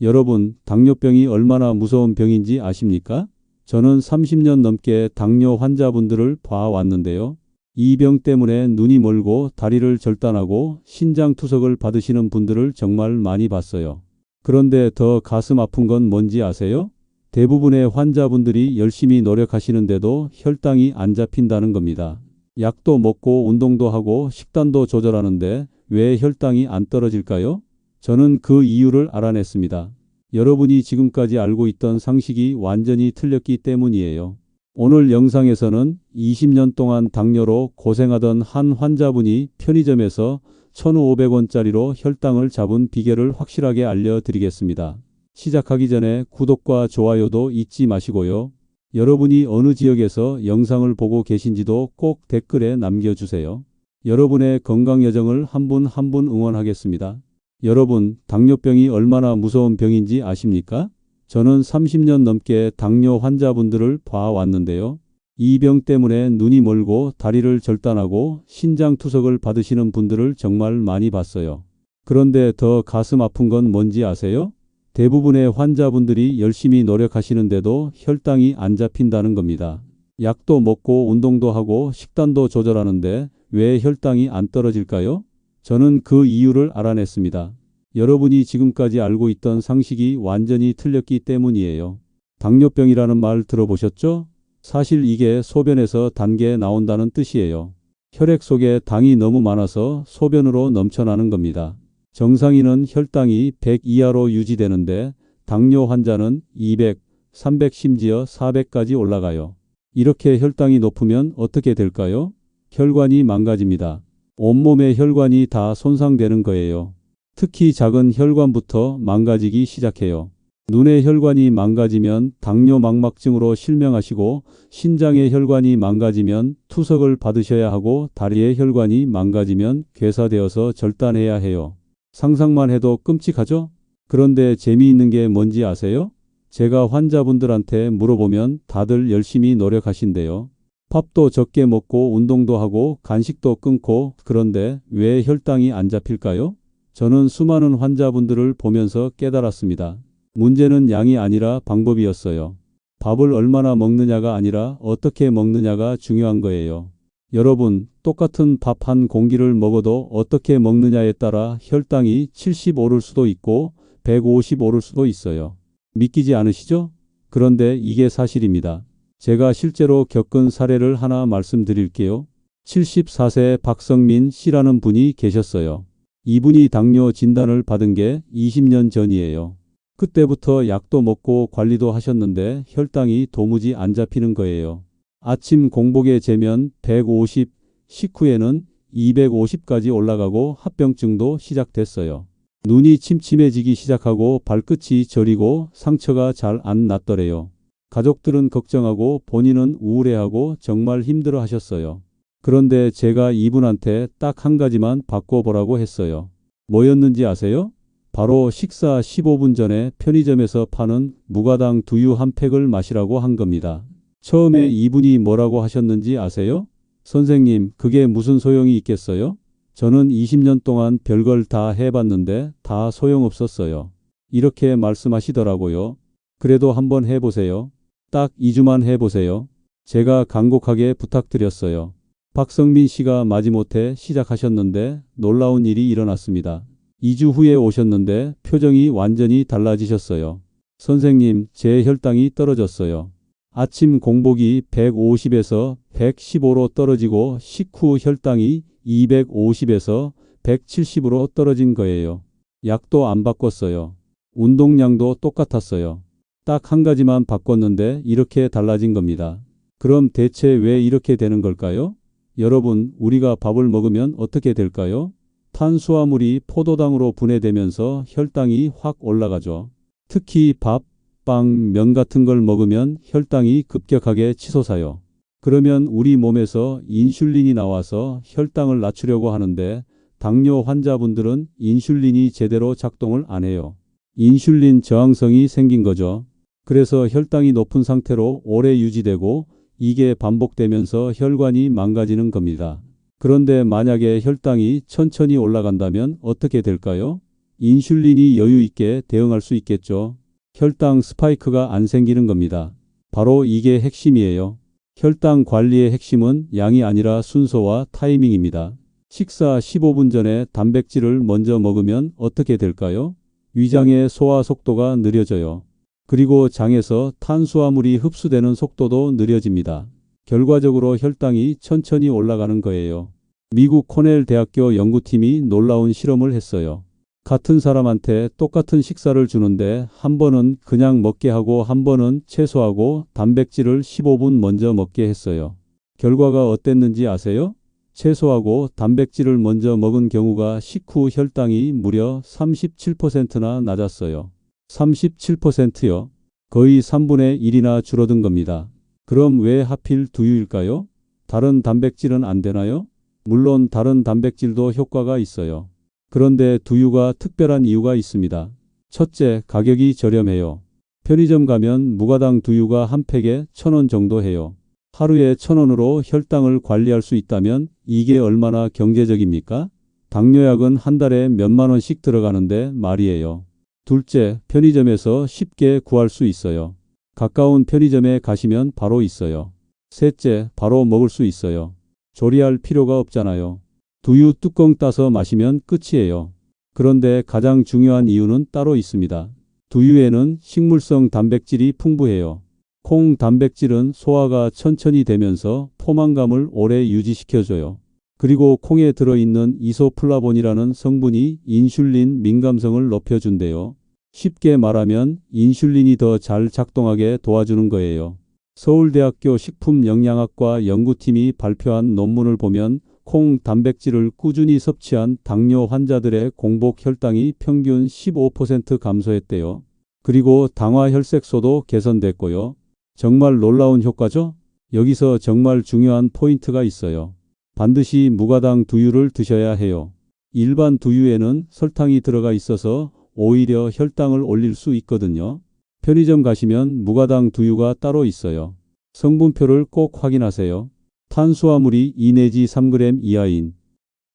여러분, 당뇨병이 얼마나 무서운 병인지 아십니까? 저는 30년 넘게 당뇨 환자분들을 봐왔는데요. 이 병 때문에 눈이 멀고 다리를 절단하고 신장 투석을 받으시는 분들을 정말 많이 봤어요. 그런데 더 가슴 아픈 건 뭔지 아세요? 대부분의 환자분들이 열심히 노력하시는데도 혈당이 안 잡힌다는 겁니다. 약도 먹고 운동도 하고 식단도 조절하는데 왜 혈당이 안 떨어질까요? 저는 그 이유를 알아냈습니다. 여러분이 지금까지 알고 있던 상식이 완전히 틀렸기 때문이에요. 오늘 영상에서는 20년 동안 당뇨로 고생하던 한 환자분이 편의점에서 1,500원짜리로 혈당을 잡은 비결을 확실하게 알려드리겠습니다. 시작하기 전에 구독과 좋아요도 잊지 마시고요. 여러분이 어느 지역에서 영상을 보고 계신지도 꼭 댓글에 남겨주세요. 여러분의 건강 여정을 한 분 한 분 응원하겠습니다. 여러분, 당뇨병이 얼마나 무서운 병인지 아십니까? 저는 30년 넘게 당뇨 환자분들을 봐왔는데요. 이 병 때문에 눈이 멀고 다리를 절단하고 신장 투석을 받으시는 분들을 정말 많이 봤어요. 그런데 더 가슴 아픈 건 뭔지 아세요? 대부분의 환자분들이 열심히 노력하시는데도 혈당이 안 잡힌다는 겁니다. 약도 먹고 운동도 하고 식단도 조절하는데 왜 혈당이 안 떨어질까요? 저는 그 이유를 알아냈습니다. 여러분이 지금까지 알고 있던 상식이 완전히 틀렸기 때문이에요. 당뇨병이라는 말 들어보셨죠? 사실 이게 소변에서 단 게 나온다는 뜻이에요. 혈액 속에 당이 너무 많아서 소변으로 넘쳐나는 겁니다. 정상인은 혈당이 100 이하로 유지되는데 당뇨 환자는 200, 300 심지어 400까지 올라가요. 이렇게 혈당이 높으면 어떻게 될까요? 혈관이 망가집니다. 온몸의 혈관이 다 손상되는 거예요. 특히 작은 혈관부터 망가지기 시작해요. 눈의 혈관이 망가지면 당뇨 망막증으로 실명하시고 신장의 혈관이 망가지면 투석을 받으셔야 하고 다리의 혈관이 망가지면 괴사되어서 절단해야 해요. 상상만 해도 끔찍하죠? 그런데 재미있는 게 뭔지 아세요? 제가 환자분들한테 물어보면 다들 열심히 노력하신대요. 밥도 적게 먹고 운동도 하고 간식도 끊고 그런데 왜 혈당이 안 잡힐까요? 저는 수많은 환자분들을 보면서 깨달았습니다. 문제는 양이 아니라 방법이었어요. 밥을 얼마나 먹느냐가 아니라 어떻게 먹느냐가 중요한 거예요. 여러분, 똑같은 밥 한 공기를 먹어도 어떻게 먹느냐에 따라 혈당이 70 오를 수도 있고 150 오를 수도 있어요. 믿기지 않으시죠? 그런데 이게 사실입니다. 제가 실제로 겪은 사례를 하나 말씀드릴게요. 74세 박성민 씨라는 분이 계셨어요. 이분이 당뇨 진단을 받은 게 20년 전이에요. 그때부터 약도 먹고 관리도 하셨는데 혈당이 도무지 안 잡히는 거예요. 아침 공복에 재면 150, 식후에는 250까지 올라가고 합병증도 시작됐어요. 눈이 침침해지기 시작하고 발끝이 저리고 상처가 잘 안 낫더래요. 가족들은 걱정하고 본인은 우울해하고 정말 힘들어 하셨어요. 그런데 제가 이분한테 딱 한 가지만 바꿔보라고 했어요. 뭐였는지 아세요? 바로 식사 15분 전에 편의점에서 파는 무가당 두유 한 팩을 마시라고 한 겁니다. 처음에 이분이 뭐라고 하셨는지 아세요? 선생님, 그게 무슨 소용이 있겠어요? 저는 20년 동안 별걸 다 해봤는데 다 소용없었어요. 이렇게 말씀하시더라고요. 그래도 한번 해보세요. 딱 2주만 해보세요. 제가 간곡하게 부탁드렸어요. 박성민 씨가 마지못해 시작하셨는데 놀라운 일이 일어났습니다. 2주 후에 오셨는데 표정이 완전히 달라지셨어요. 선생님, 제 혈당이 떨어졌어요. 아침 공복이 150에서 115로 떨어지고 식후 혈당이 250에서 170으로 떨어진 거예요. 약도 안 바꿨어요. 운동량도 똑같았어요. 딱 한 가지만 바꿨는데 이렇게 달라진 겁니다. 그럼 대체 왜 이렇게 되는 걸까요? 여러분, 우리가 밥을 먹으면 어떻게 될까요? 탄수화물이 포도당으로 분해되면서 혈당이 확 올라가죠. 특히 밥, 빵, 면 같은 걸 먹으면 혈당이 급격하게 치솟아요. 그러면 우리 몸에서 인슐린이 나와서 혈당을 낮추려고 하는데 당뇨 환자분들은 인슐린이 제대로 작동을 안 해요. 인슐린 저항성이 생긴 거죠. 그래서 혈당이 높은 상태로 오래 유지되고 이게 반복되면서 혈관이 망가지는 겁니다. 그런데 만약에 혈당이 천천히 올라간다면 어떻게 될까요? 인슐린이 여유 있게 대응할 수 있겠죠. 혈당 스파이크가 안 생기는 겁니다. 바로 이게 핵심이에요. 혈당 관리의 핵심은 양이 아니라 순서와 타이밍입니다. 식사 15분 전에 단백질을 먼저 먹으면 어떻게 될까요? 위장의 소화 속도가 느려져요. 그리고 장에서 탄수화물이 흡수되는 속도도 느려집니다. 결과적으로 혈당이 천천히 올라가는 거예요. 미국 코넬 대학교 연구팀이 놀라운 실험을 했어요. 같은 사람한테 똑같은 식사를 주는데 한 번은 그냥 먹게 하고 한 번은 채소하고 단백질을 15분 먼저 먹게 했어요. 결과가 어땠는지 아세요? 채소하고 단백질을 먼저 먹은 경우가 식후 혈당이 무려 37%나 낮았어요. 37%요? 거의 3분의 1이나 줄어든 겁니다. 그럼 왜 하필 두유일까요? 다른 단백질은 안 되나요? 물론 다른 단백질도 효과가 있어요. 그런데 두유가 특별한 이유가 있습니다. 첫째, 가격이 저렴해요. 편의점 가면 무가당 두유가 한 팩에 1,000원 정도 해요. 하루에 1,000원으로 혈당을 관리할 수 있다면 이게 얼마나 경제적입니까? 당뇨약은 한 달에 몇만 원씩 들어가는데 말이에요. 둘째, 편의점에서 쉽게 구할 수 있어요. 가까운 편의점에 가시면 바로 있어요. 셋째, 바로 먹을 수 있어요. 조리할 필요가 없잖아요. 두유 뚜껑 따서 마시면 끝이에요. 그런데 가장 중요한 이유는 따로 있습니다. 두유에는 식물성 단백질이 풍부해요. 콩 단백질은 소화가 천천히 되면서 포만감을 오래 유지시켜줘요. 그리고 콩에 들어있는 이소플라본이라는 성분이 인슐린 민감성을 높여준대요. 쉽게 말하면 인슐린이 더 잘 작동하게 도와주는 거예요. 서울대학교 식품영양학과 연구팀이 발표한 논문을 보면 콩 단백질을 꾸준히 섭취한 당뇨 환자들의 공복 혈당이 평균 15% 감소했대요. 그리고 당화 혈색소도 개선됐고요. 정말 놀라운 효과죠? 여기서 정말 중요한 포인트가 있어요. 반드시 무가당 두유를 드셔야 해요. 일반 두유에는 설탕이 들어가 있어서 오히려 혈당을 올릴 수 있거든요. 편의점 가시면 무가당 두유가 따로 있어요. 성분표를 꼭 확인하세요. 탄수화물이 2 내지 3g 이하인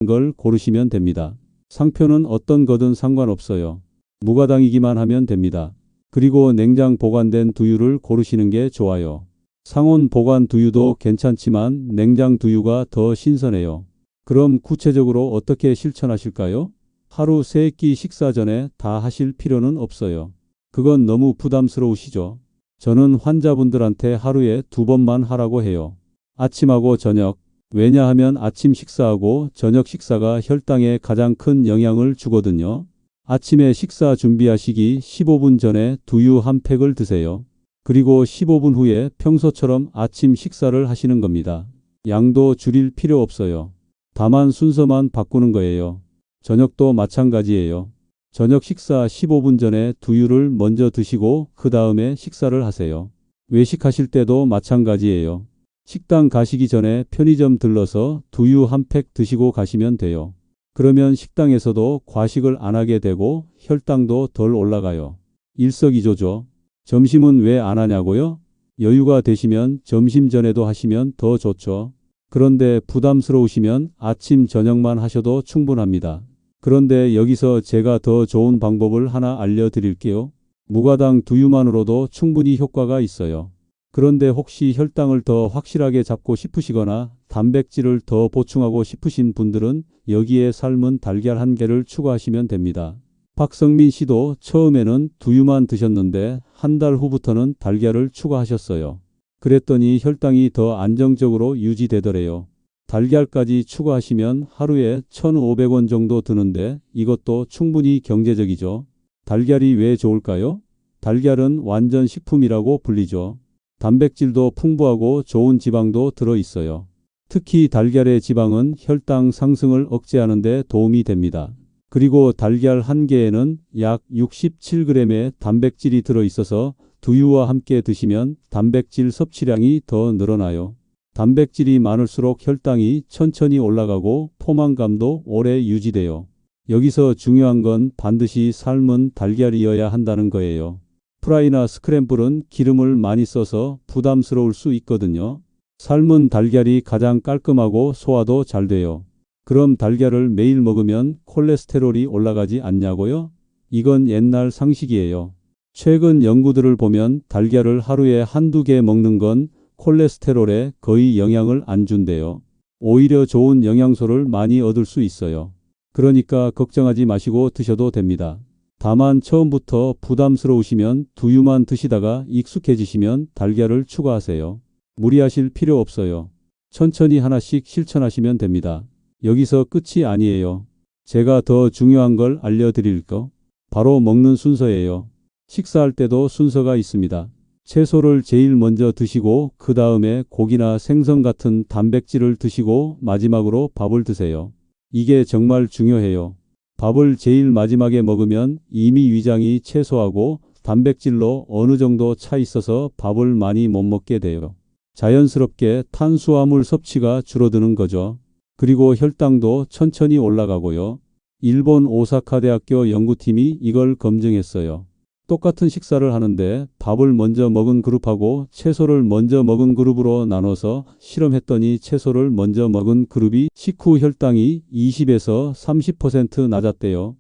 걸 고르시면 됩니다. 상표는 어떤 거든 상관없어요. 무가당이기만 하면 됩니다. 그리고 냉장 보관된 두유를 고르시는 게 좋아요. 상온 보관 두유도 괜찮지만 냉장 두유가 더 신선해요. 그럼 구체적으로 어떻게 실천하실까요? 하루 3끼 식사 전에 다 하실 필요는 없어요. 그건 너무 부담스러우시죠? 저는 환자분들한테 하루에 2번만 하라고 해요. 아침하고 저녁. 왜냐하면 아침 식사하고 저녁 식사가 혈당에 가장 큰 영향을 주거든요. 아침에 식사 준비하시기 15분 전에 두유 한 팩을 드세요. 그리고 15분 후에 평소처럼 아침 식사를 하시는 겁니다. 양도 줄일 필요 없어요. 다만 순서만 바꾸는 거예요. 저녁도 마찬가지예요. 저녁 식사 15분 전에 두유를 먼저 드시고 그 다음에 식사를 하세요. 외식하실 때도 마찬가지예요. 식당 가시기 전에 편의점 들러서 두유 한 팩 드시고 가시면 돼요. 그러면 식당에서도 과식을 안 하게 되고 혈당도 덜 올라가요. 일석이조죠. 점심은 왜 안 하냐고요? 여유가 되시면 점심 전에도 하시면 더 좋죠. 그런데 부담스러우시면 아침 저녁만 하셔도 충분합니다. 그런데 여기서 제가 더 좋은 방법을 하나 알려드릴게요. 무가당 두유만으로도 충분히 효과가 있어요. 그런데 혹시 혈당을 더 확실하게 잡고 싶으시거나 단백질을 더 보충하고 싶으신 분들은 여기에 삶은 달걀 1개를 추가하시면 됩니다. 박성민 씨도 처음에는 두유만 드셨는데 한 달 후부터는 달걀을 추가하셨어요. 그랬더니 혈당이 더 안정적으로 유지되더래요. 달걀까지 추가하시면 하루에 1,500원 정도 드는데 이것도 충분히 경제적이죠. 달걀이 왜 좋을까요? 달걀은 완전 식품이라고 불리죠. 단백질도 풍부하고 좋은 지방도 들어있어요. 특히 달걀의 지방은 혈당 상승을 억제하는 데 도움이 됩니다. 그리고 달걀 1개에는 약 67g의 단백질이 들어있어서 두유와 함께 드시면 단백질 섭취량이 더 늘어나요. 단백질이 많을수록 혈당이 천천히 올라가고 포만감도 오래 유지돼요. 여기서 중요한 건 반드시 삶은 달걀이어야 한다는 거예요. 프라이나 스크램블은 기름을 많이 써서 부담스러울 수 있거든요. 삶은 달걀이 가장 깔끔하고 소화도 잘 돼요. 그럼 달걀을 매일 먹으면 콜레스테롤이 올라가지 않냐고요? 이건 옛날 상식이에요. 최근 연구들을 보면 달걀을 하루에 한두 개 먹는 건 콜레스테롤에 거의 영향을 안 준대요. 오히려 좋은 영양소를 많이 얻을 수 있어요. 그러니까 걱정하지 마시고 드셔도 됩니다. 다만 처음부터 부담스러우시면 두유만 드시다가 익숙해지시면 달걀을 추가하세요. 무리하실 필요 없어요. 천천히 하나씩 실천하시면 됩니다. 여기서 끝이 아니에요. 제가 더 중요한 걸 알려드릴까? 바로 먹는 순서예요. 식사할 때도 순서가 있습니다. 채소를 제일 먼저 드시고 그 다음에 고기나 생선 같은 단백질을 드시고 마지막으로 밥을 드세요. 이게 정말 중요해요. 밥을 제일 마지막에 먹으면 이미 위장이 채소하고 단백질로 어느 정도 차 있어서 밥을 많이 못 먹게 돼요. 자연스럽게 탄수화물 섭취가 줄어드는 거죠. 그리고 혈당도 천천히 올라가고요. 일본 오사카 대학교 연구팀이 이걸 검증했어요. 똑같은 식사를 하는데 밥을 먼저 먹은 그룹하고 채소를 먼저 먹은 그룹으로 나눠서 실험했더니 채소를 먼저 먹은 그룹이 식후 혈당이 20에서 30% 낮았대요.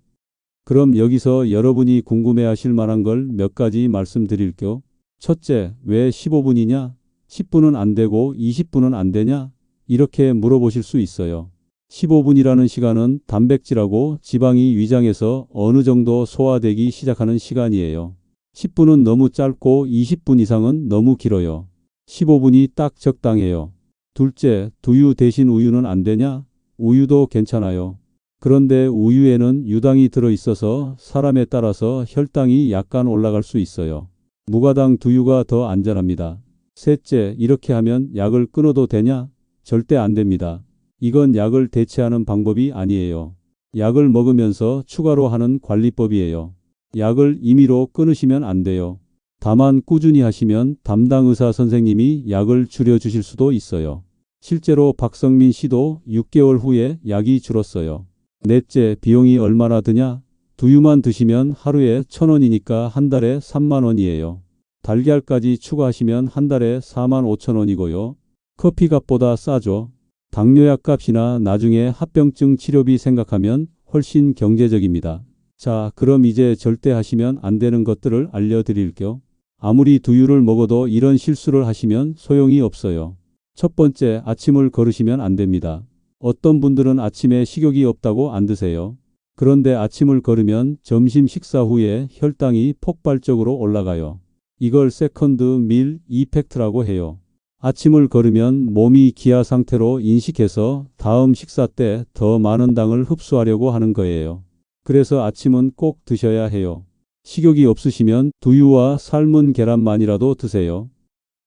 그럼 여기서 여러분이 궁금해하실 만한 걸 몇 가지 말씀드릴게요. 첫째, 왜 15분이냐? 10분은 안 되고 20분은 안 되냐? 이렇게 물어보실 수 있어요. 15분이라는 시간은 단백질하고 지방이 위장에서 어느 정도 소화되기 시작하는 시간이에요. 10분은 너무 짧고 20분 이상은 너무 길어요. 15분이 딱 적당해요. 둘째, 두유 대신 우유는 안 되냐? 우유도 괜찮아요. 그런데 우유에는 유당이 들어있어서 사람에 따라서 혈당이 약간 올라갈 수 있어요. 무가당 두유가 더 안전합니다. 셋째, 이렇게 하면 약을 끊어도 되냐? 절대 안 됩니다. 이건 약을 대체하는 방법이 아니에요. 약을 먹으면서 추가로 하는 관리법이에요. 약을 임의로 끊으시면 안 돼요. 다만 꾸준히 하시면 담당 의사 선생님이 약을 줄여주실 수도 있어요. 실제로 박성민 씨도 6개월 후에 약이 줄었어요. 넷째, 비용이 얼마나 드냐? 두유만 드시면 하루에 1,000원이니까 한 달에 3만 원이에요. 달걀까지 추가하시면 한 달에 4만 5천 원이고요. 커피값보다 싸죠. 당뇨약 값이나 나중에 합병증 치료비 생각하면 훨씬 경제적입니다. 자, 그럼 이제 절대 하시면 안 되는 것들을 알려드릴게요. 아무리 두유를 먹어도 이런 실수를 하시면 소용이 없어요. 첫 번째, 아침을 거르시면 안 됩니다. 어떤 분들은 아침에 식욕이 없다고 안 드세요. 그런데 아침을 거르면 점심 식사 후에 혈당이 폭발적으로 올라가요. 이걸 세컨드 밀 이펙트라고 해요. 아침을 거르면 몸이 기아 상태로 인식해서 다음 식사 때 더 많은 당을 흡수하려고 하는 거예요. 그래서 아침은 꼭 드셔야 해요. 식욕이 없으시면 두유와 삶은 계란만이라도 드세요.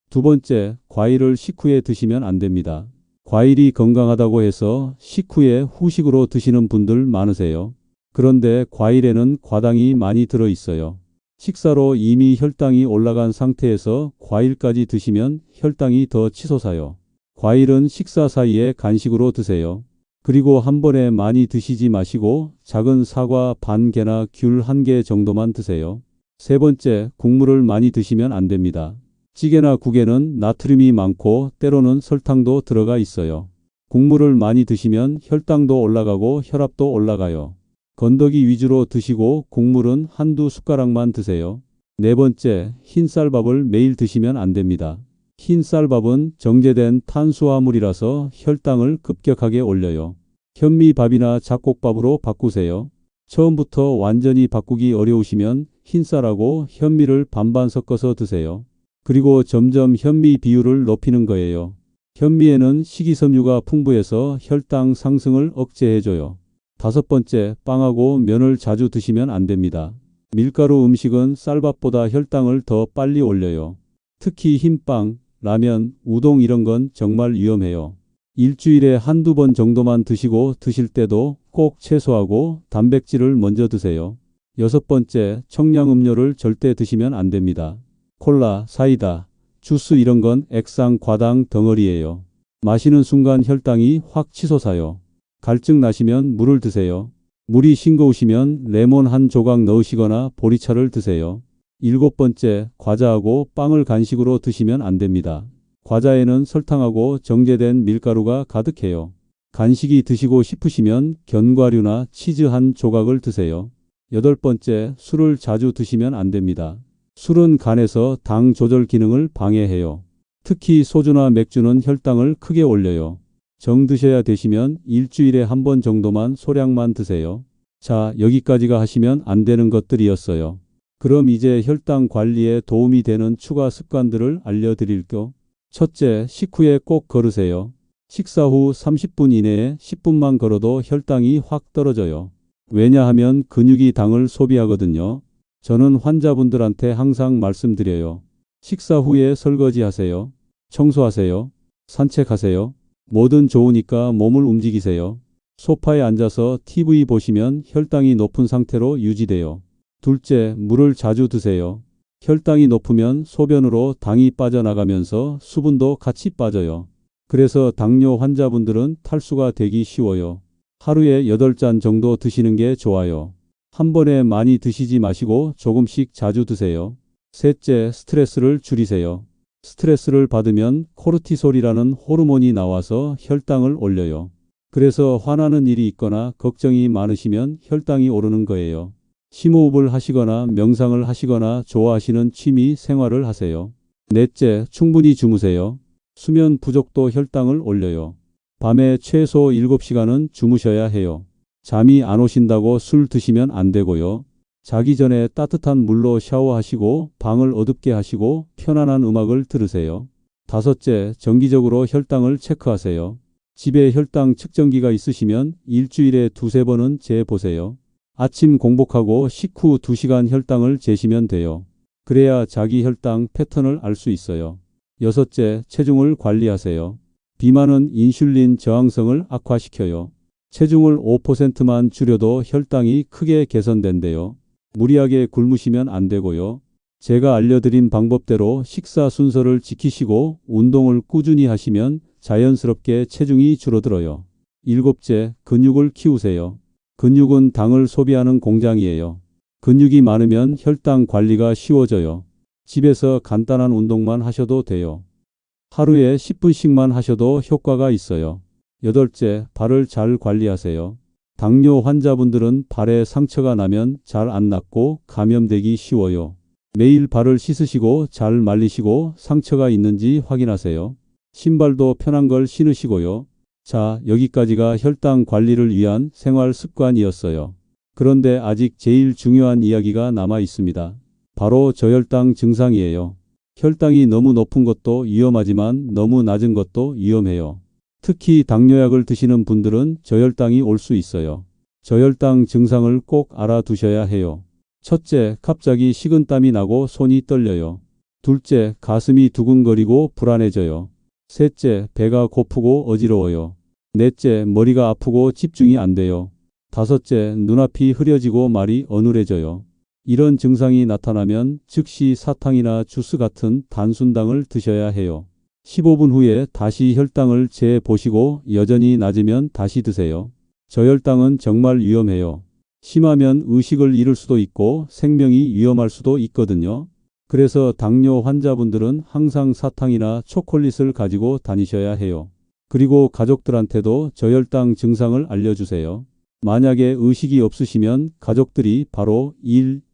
두 번째, 과일을 식후에 드시면 안 됩니다. 과일이 건강하다고 해서 식후에 후식으로 드시는 분들 많으세요. 그런데 과일에는 과당이 많이 들어 있어요. 식사로 이미 혈당이 올라간 상태에서 과일까지 드시면 혈당이 더 치솟아요. 과일은 식사 사이에 간식으로 드세요. 그리고 한 번에 많이 드시지 마시고 작은 사과 반 개나 귤 한 개 정도만 드세요. 세 번째, 국물을 많이 드시면 안 됩니다. 찌개나 국에는 나트륨이 많고 때로는 설탕도 들어가 있어요. 국물을 많이 드시면 혈당도 올라가고 혈압도 올라가요. 건더기 위주로 드시고 국물은 한두 숟가락만 드세요. 네 번째, 흰쌀밥을 매일 드시면 안 됩니다. 흰쌀밥은 정제된 탄수화물이라서 혈당을 급격하게 올려요. 현미밥이나 잡곡밥으로 바꾸세요. 처음부터 완전히 바꾸기 어려우시면 흰쌀하고 현미를 반반 섞어서 드세요. 그리고 점점 현미 비율을 높이는 거예요. 현미에는 식이섬유가 풍부해서 혈당 상승을 억제해줘요. 다섯 번째, 빵하고 면을 자주 드시면 안 됩니다. 밀가루 음식은 쌀밥보다 혈당을 더 빨리 올려요. 특히 흰빵, 라면, 우동 이런 건 정말 위험해요. 일주일에 한두 번 정도만 드시고 드실 때도 꼭 채소하고 단백질을 먼저 드세요. 여섯 번째, 청량음료를 절대 드시면 안 됩니다. 콜라, 사이다, 주스 이런 건 액상 과당 덩어리예요. 마시는 순간 혈당이 확 치솟아요. 갈증 나시면 물을 드세요. 물이 싱거우시면 레몬 한 조각 넣으시거나 보리차를 드세요. 일곱 번째, 과자하고 빵을 간식으로 드시면 안 됩니다. 과자에는 설탕하고 정제된 밀가루가 가득해요. 간식이 드시고 싶으시면 견과류나 치즈 한 조각을 드세요. 8번째, 술을 자주 드시면 안 됩니다. 술은 간에서 당 조절 기능을 방해해요. 특히 소주나 맥주는 혈당을 크게 올려요. 정 드셔야 되시면 일주일에 한 번 정도만 소량만 드세요. 자, 여기까지가 하시면 안 되는 것들이었어요. 그럼 이제 혈당 관리에 도움이 되는 추가 습관들을 알려드릴게요. 첫째, 식후에 꼭 걸으세요. 식사 후 30분 이내에 10분만 걸어도 혈당이 확 떨어져요. 왜냐하면 근육이 당을 소비하거든요. 저는 환자분들한테 항상 말씀드려요. 식사 후에 설거지하세요. 청소하세요. 산책하세요. 뭐든 좋으니까 몸을 움직이세요. 소파에 앉아서 TV 보시면 혈당이 높은 상태로 유지돼요. 둘째, 물을 자주 드세요. 혈당이 높으면 소변으로 당이 빠져나가면서 수분도 같이 빠져요. 그래서 당뇨 환자분들은 탈수가 되기 쉬워요. 하루에 8잔 정도 드시는 게 좋아요. 한 번에 많이 드시지 마시고 조금씩 자주 드세요. 셋째, 스트레스를 줄이세요. 스트레스를 받으면 코르티솔이라는 호르몬이 나와서 혈당을 올려요. 그래서 화나는 일이 있거나 걱정이 많으시면 혈당이 오르는 거예요. 심호흡을 하시거나 명상을 하시거나 좋아하시는 취미 생활을 하세요. 넷째, 충분히 주무세요. 수면 부족도 혈당을 올려요. 밤에 최소 7시간은 주무셔야 해요. 잠이 안 오신다고 술 드시면 안 되고요. 자기 전에 따뜻한 물로 샤워하시고 방을 어둡게 하시고 편안한 음악을 들으세요. 다섯째, 정기적으로 혈당을 체크하세요. 집에 혈당 측정기가 있으시면 일주일에 2~3번은 재보세요. 아침 공복하고 식후 2시간 혈당을 재시면 돼요. 그래야 자기 혈당 패턴을 알 수 있어요. 여섯째, 체중을 관리하세요. 비만은 인슐린 저항성을 악화시켜요. 체중을 5%만 줄여도 혈당이 크게 개선된대요. 무리하게 굶으시면 안 되고요. 제가 알려드린 방법대로 식사 순서를 지키시고 운동을 꾸준히 하시면 자연스럽게 체중이 줄어들어요. 일곱째, 근육을 키우세요. 근육은 당을 소비하는 공장이에요. 근육이 많으면 혈당 관리가 쉬워져요. 집에서 간단한 운동만 하셔도 돼요. 하루에 10분씩만 하셔도 효과가 있어요. 여덟째, 발을 잘 관리하세요. 당뇨 환자분들은 발에 상처가 나면 잘 안 낫고 감염되기 쉬워요. 매일 발을 씻으시고 잘 말리시고 상처가 있는지 확인하세요. 신발도 편한 걸 신으시고요. 자, 여기까지가 혈당 관리를 위한 생활 습관이었어요. 그런데 아직 제일 중요한 이야기가 남아 있습니다. 바로 저혈당 증상이에요. 혈당이 너무 높은 것도 위험하지만 너무 낮은 것도 위험해요. 특히 당뇨약을 드시는 분들은 저혈당이 올 수 있어요. 저혈당 증상을 꼭 알아두셔야 해요. 첫째, 갑자기 식은땀이 나고 손이 떨려요. 둘째, 가슴이 두근거리고 불안해져요. 셋째, 배가 고프고 어지러워요. 넷째, 머리가 아프고 집중이 안 돼요. 다섯째, 눈앞이 흐려지고 말이 어눌해져요. 이런 증상이 나타나면 즉시 사탕이나 주스 같은 단순당을 드셔야 해요. 15분 후에 다시 혈당을 재보시고 여전히 낮으면 다시 드세요. 저혈당은 정말 위험해요. 심하면 의식을 잃을 수도 있고 생명이 위험할 수도 있거든요. 그래서 당뇨 환자분들은 항상 사탕이나 초콜릿을 가지고 다니셔야 해요. 그리고 가족들한테도 저혈당 증상을 알려주세요. 만약에 의식이 없으시면 가족들이 바로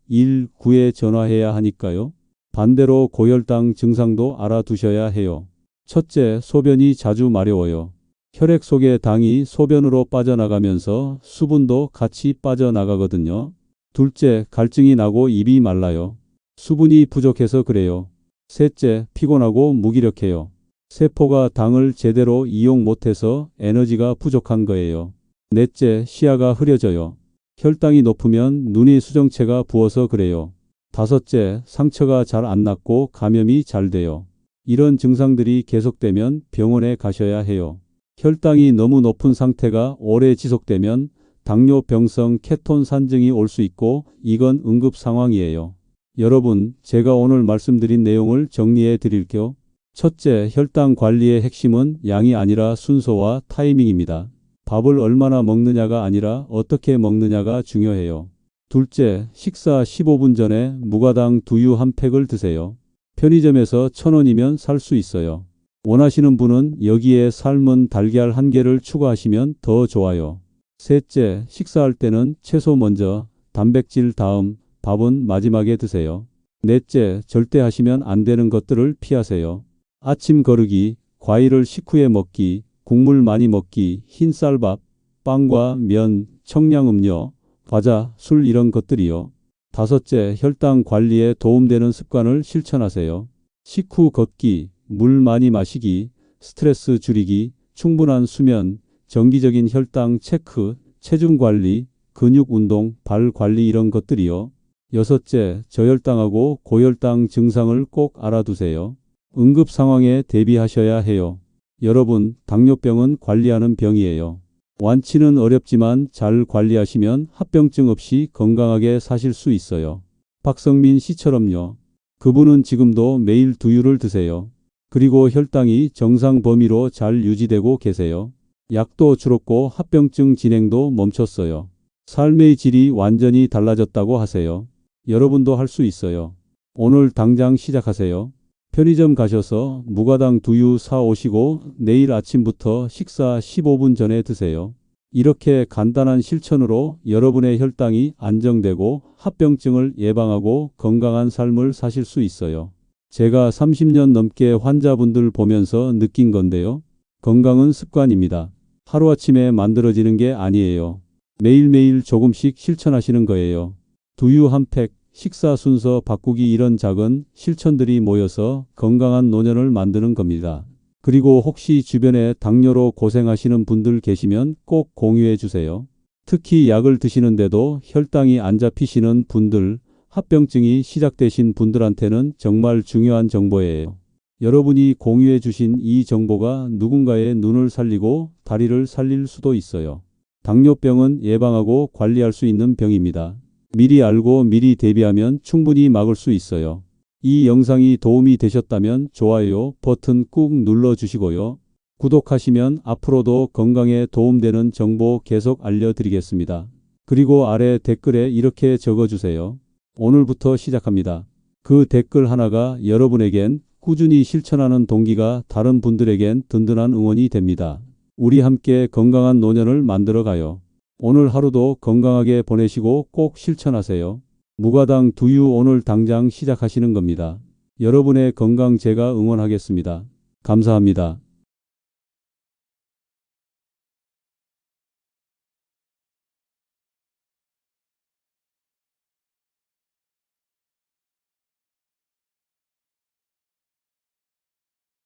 119에 전화해야 하니까요. 반대로 고혈당 증상도 알아두셔야 해요. 첫째, 소변이 자주 마려워요. 혈액 속의 당이 소변으로 빠져나가면서 수분도 같이 빠져나가거든요. 둘째, 갈증이 나고 입이 말라요. 수분이 부족해서 그래요. 셋째, 피곤하고 무기력해요. 세포가 당을 제대로 이용 못해서 에너지가 부족한 거예요. 넷째, 시야가 흐려져요. 혈당이 높으면 눈이 수정체가 부어서 그래요. 다섯째, 상처가 잘 안 낫고 감염이 잘 돼요. 이런 증상들이 계속되면 병원에 가셔야 해요. 혈당이 너무 높은 상태가 오래 지속되면 당뇨병성 케톤 산증이 올 수 있고 이건 응급 상황이에요. 여러분, 제가 오늘 말씀드린 내용을 정리해 드릴게요. 첫째, 혈당 관리의 핵심은 양이 아니라 순서와 타이밍입니다. 밥을 얼마나 먹느냐가 아니라 어떻게 먹느냐가 중요해요. 둘째, 식사 15분 전에 무가당 두유 한 팩을 드세요. 편의점에서 1,000원이면 살 수 있어요. 원하시는 분은 여기에 삶은 달걀 1개를 추가하시면 더 좋아요. 셋째, 식사할 때는 채소 먼저, 단백질 다음 밥은 마지막에 드세요. 넷째, 절대 하시면 안 되는 것들을 피하세요. 아침 거르기, 과일을 식후에 먹기, 국물 많이 먹기, 흰 쌀밥, 빵과 면, 청량음료, 과자, 술 이런 것들이요. 다섯째, 혈당 관리에 도움되는 습관을 실천하세요. 식후 걷기, 물 많이 마시기, 스트레스 줄이기, 충분한 수면, 정기적인 혈당 체크, 체중 관리, 근육 운동, 발 관리 이런 것들이요. 여섯째, 저혈당하고 고혈당 증상을 꼭 알아두세요. 응급 상황에 대비하셔야 해요. 여러분, 당뇨병은 관리하는 병이에요. 완치는 어렵지만 잘 관리하시면 합병증 없이 건강하게 사실 수 있어요. 박성민 씨처럼요. 그분은 지금도 매일 두유를 드세요. 그리고 혈당이 정상 범위로 잘 유지되고 계세요. 약도 줄었고 합병증 진행도 멈췄어요. 삶의 질이 완전히 달라졌다고 하세요. 여러분도 할 수 있어요. 오늘 당장 시작하세요. 편의점 가셔서 무가당 두유 사 오시고 내일 아침부터 식사 15분 전에 드세요. 이렇게 간단한 실천으로 여러분의 혈당이 안정되고 합병증을 예방하고 건강한 삶을 사실 수 있어요. 제가 30년 넘게 환자분들 보면서 느낀 건데요. 건강은 습관입니다. 하루아침에 만들어지는 게 아니에요. 매일매일 조금씩 실천하시는 거예요. 두유 한 팩, 식사 순서 바꾸기 이런 작은 실천들이 모여서 건강한 노년을 만드는 겁니다. 그리고 혹시 주변에 당뇨로 고생하시는 분들 계시면 꼭 공유해 주세요. 특히 약을 드시는데도 혈당이 안 잡히시는 분들, 합병증이 시작되신 분들한테는 정말 중요한 정보예요. 여러분이 공유해 주신 이 정보가 누군가의 눈을 살리고 다리를 살릴 수도 있어요. 당뇨병은 예방하고 관리할 수 있는 병입니다. 미리 알고 미리 대비하면 충분히 막을 수 있어요. 이 영상이 도움이 되셨다면 좋아요 버튼 꾹 눌러주시고요. 구독하시면 앞으로도 건강에 도움되는 정보 계속 알려드리겠습니다. 그리고 아래 댓글에 이렇게 적어주세요. 오늘부터 시작합니다. 그 댓글 하나가 여러분에겐 꾸준히 실천하는 동기가 다른 분들에겐 든든한 응원이 됩니다. 우리 함께 건강한 노년을 만들어 가요. 오늘 하루도 건강하게 보내시고 꼭 실천하세요. 무가당 두유 오늘 당장 시작하시는 겁니다. 여러분의 건강 제가 응원하겠습니다. 감사합니다.